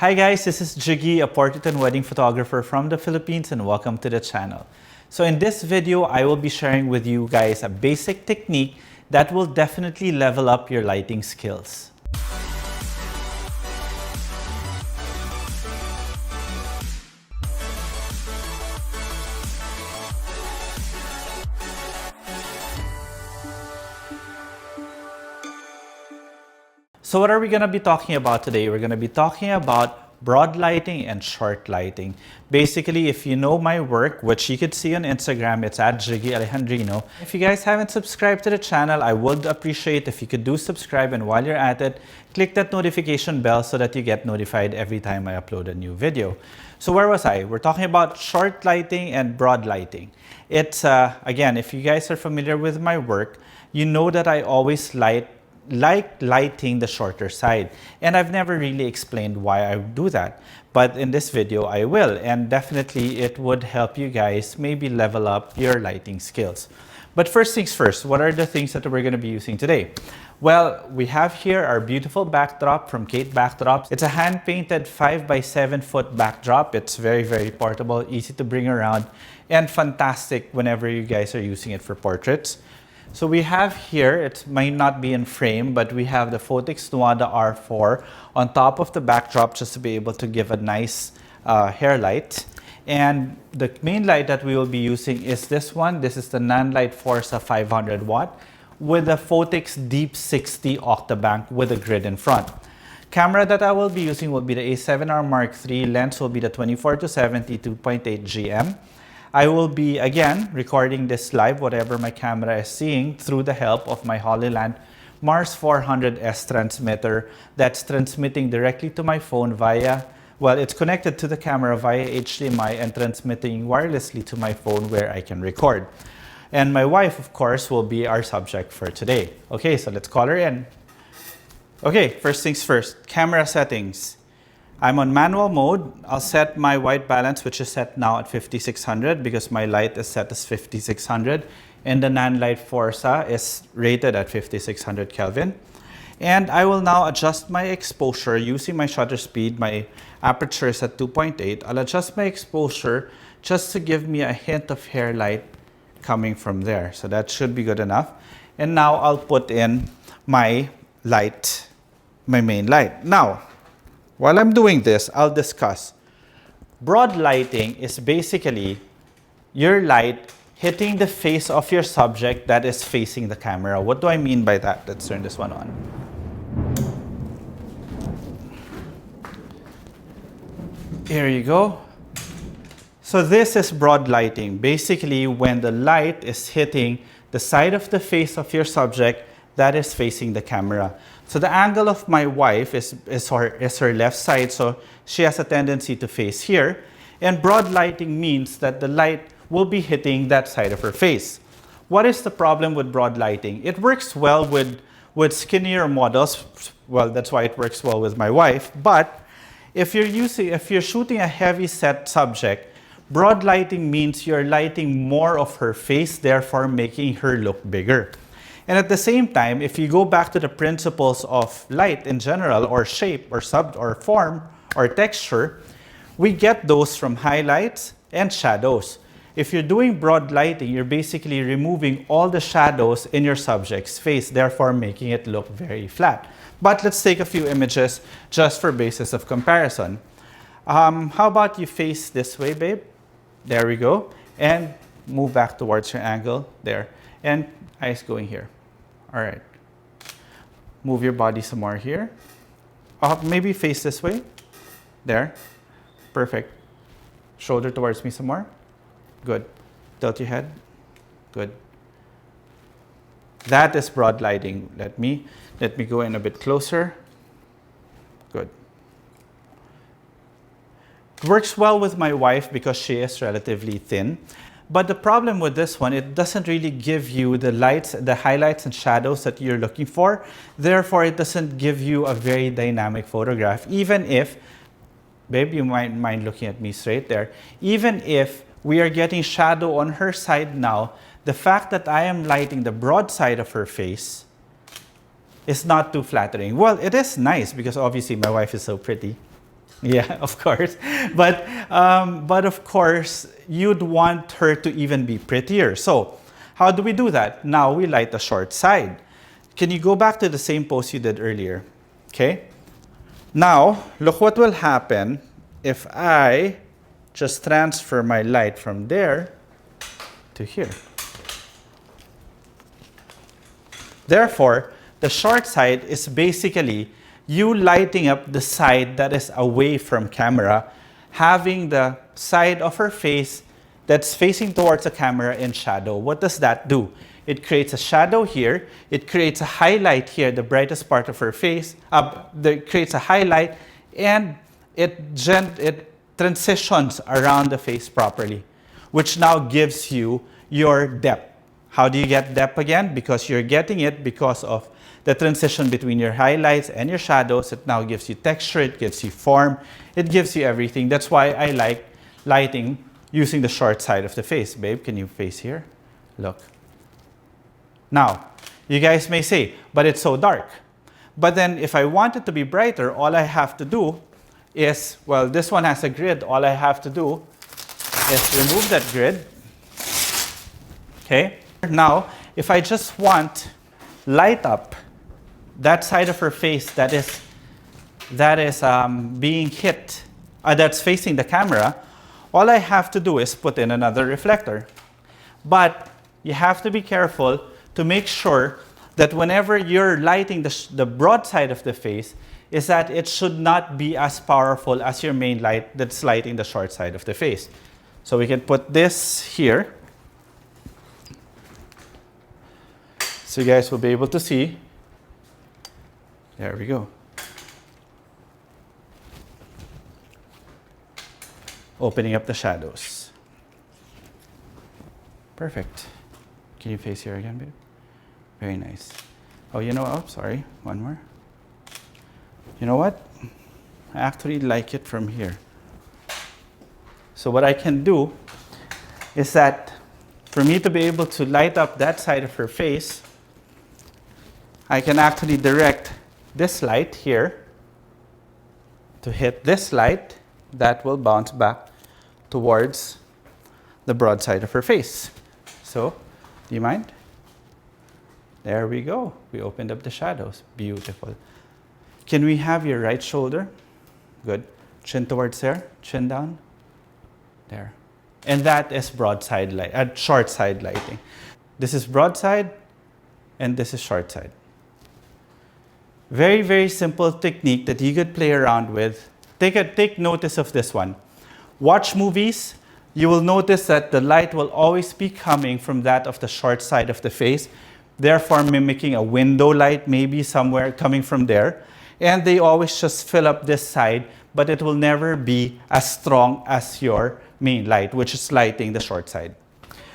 Hi guys, this is Jiggy, a portrait and wedding photographer from the Philippines, and welcome to the channel. So in this video, I will be sharing with you guys a basic technique that will definitely level up your lighting skills. So what are we going to be talking about today? We're going to be talking about broad lighting and short lighting. Basically, if you know my work, which you could see on Instagram, it's at Jiggy Alejandrino. If you guys haven't subscribed to the channel, I would appreciate if you could do subscribe, and while you're at it, click that notification bell so that you get notified every time I upload a new video. So where was I? We're talking about short lighting and broad lighting. It's, again, if you guys are familiar with my work, you know that I always like lighting the shorter side, and I've never really explained why I do that, but in this video I will, and definitely it would help you guys maybe level up your lighting skills. But first things first, what are the things that we're going to be using today? Well, we have here our beautiful backdrop from Kate Backdrops. It's a hand-painted 5 by 7 foot backdrop. It's very portable, easy to bring around, and fantastic whenever you guys are using it for portraits. So we have here, it might not be in frame, but we have the Photix Nuada R4 on top of the backdrop just to be able to give a nice hair light. And the main light that we will be using is this one. This is the Nanlite Forza 500 watt with the Photix Deep 60 Octabank with a grid in front. Camera that I will be using will be the A7R Mark III. Lens will be the 24-70 2.8 GM. I will be, again, recording this live, whatever my camera is seeing, through the help of my Hollyland Mars 400S transmitter that's transmitting directly to my phone via, well, it's connected to the camera via HDMI and transmitting wirelessly to my phone where I can record. And my wife, of course, will be our subject for today. Okay, so let's call her in. Okay, first things first, camera settings. I'm on manual mode. I'll set my white balance, which is set now at 5600 because my light is set as 5600, and the Nanlite Forza is rated at 5600 Kelvin. And I will now adjust my exposure using my shutter speed. My aperture is at 2.8. I'll adjust my exposure just to give me a hint of hair light coming from there. So that should be good enough. And now I'll put in my light, my main light. Now, while I'm doing this, I'll discuss. Broad lighting is basically your light hitting the face of your subject that is facing the camera. What do I mean by that? Let's turn this one on. Here you go. So this is broad lighting. Basically, when the light is hitting the side of the face of your subject that is facing the camera. So the angle of my wife is her left side, so she has a tendency to face here. And broad lighting means that the light will be hitting that side of her face. What is the problem with broad lighting? It works well with skinnier models. Well, that's why it works well with my wife. But if you're shooting a heavy set subject, broad lighting means you're lighting more of her face, therefore making her look bigger. And at the same time, if you go back to the principles of light in general, or shape, or form, or texture, we get those from highlights and shadows. If you're doing broad lighting, you're basically removing all the shadows in your subject's face, therefore making it look very flat. But let's take a few images just for basis of comparison. How about you face this way, babe? There we go. And move back towards your angle, there. And eyes going here. All right. Move your body some more here. Maybe face this way. There. Perfect. Shoulder towards me some more. Good. Tilt your head. Good. That is broad lighting. Let me go in a bit closer. Good. It works well with my wife because she is relatively thin. But the problem with this one, it doesn't really give you the lights, the highlights and shadows that you're looking for. Therefore, it doesn't give you a very dynamic photograph. Even if, babe, you might mind looking at me straight there. Even if we are getting shadow on her side now, the fact that I am lighting the broad side of her face is not too flattering. Well, it is nice because obviously my wife is so pretty. Yeah, of course. But of course, you'd want her to even be prettier. So how do we do that? Now we light the short side. Can you go back to the same pose you did earlier? Okay. Now, look what will happen if I just transfer my light from there to here. Therefore, the short side is basically you lighting up the side that is away from camera, having the side of her face that's facing towards the camera in shadow. What does that do? It creates a shadow here. It creates a highlight here, the brightest part of her face. It creates a highlight, and it transitions around the face properly, which now gives you your depth. How do you get depth again? Because you're getting it because of the transition between your highlights and your shadows. It now gives you texture, it gives you form, it gives you everything. That's why I like lighting using the short side of the face. Babe, can you face here? Look. Now, you guys may say, but it's so dark. But then if I want it to be brighter, all I have to do is, well, this one has a grid. All I have to do is remove that grid. Okay. Now, if I just want light up that side of her face that is being hit, that's facing the camera, all I have to do is put in another reflector. But you have to be careful to make sure that whenever you're lighting the broad side of the face, is that it should not be as powerful as your main light that's lighting the short side of the face. So we can put this here. So you guys will be able to see. There we go. Opening up the shadows. Perfect. Can you face here again, babe? Very nice. Oh, you know, oh, sorry, one more. You know what? I actually like it from here. So what I can do is that for me to be able to light up that side of her face, I can actually direct this light here to hit this light that will bounce back towards the broad side of her face. So, do you mind? There we go. We opened up the shadows. Beautiful. Can we have your right shoulder? Good. Chin towards there. Chin down. There. And that is broadside light, short side lighting. This is broadside, and this is short side. Very, very simple technique that you could play around with. Take notice of this one. Watch movies. You will notice that the light will always be coming from that of the short side of the face, therefore mimicking a window light maybe somewhere coming from there. And they always just fill up this side, but it will never be as strong as your main light, which is lighting the short side.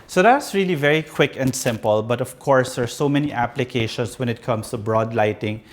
So that's really very quick and simple, but of course there's so many applications when it comes to broad lighting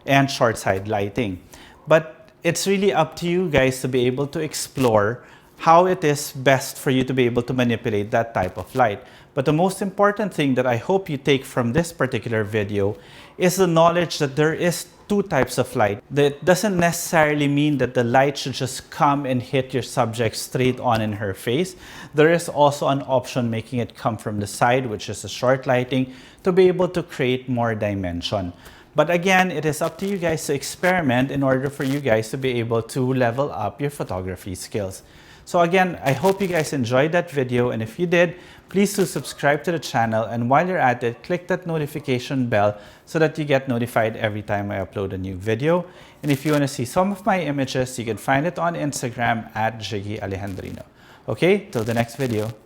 and short side lighting. But it's really up to you guys to be able to explore how it is best for you to be able to manipulate that type of light. But the most important thing that I hope you take from this particular video is the knowledge that there is two types of light. That doesn't necessarily mean that the light should just come and hit your subject straight on in her face. There is also an option making it come from the side, which is a short lighting, to be able to create more dimension. But again, it is up to you guys to experiment in order for you guys to be able to level up your photography skills. So again, I hope you guys enjoyed that video, and if you did, please do subscribe to the channel, and while you're at it, click that notification bell so that you get notified every time I upload a new video. And if you want to see some of my images, you can find it on Instagram at Jiggy Alejandrino. Okay, till the next video.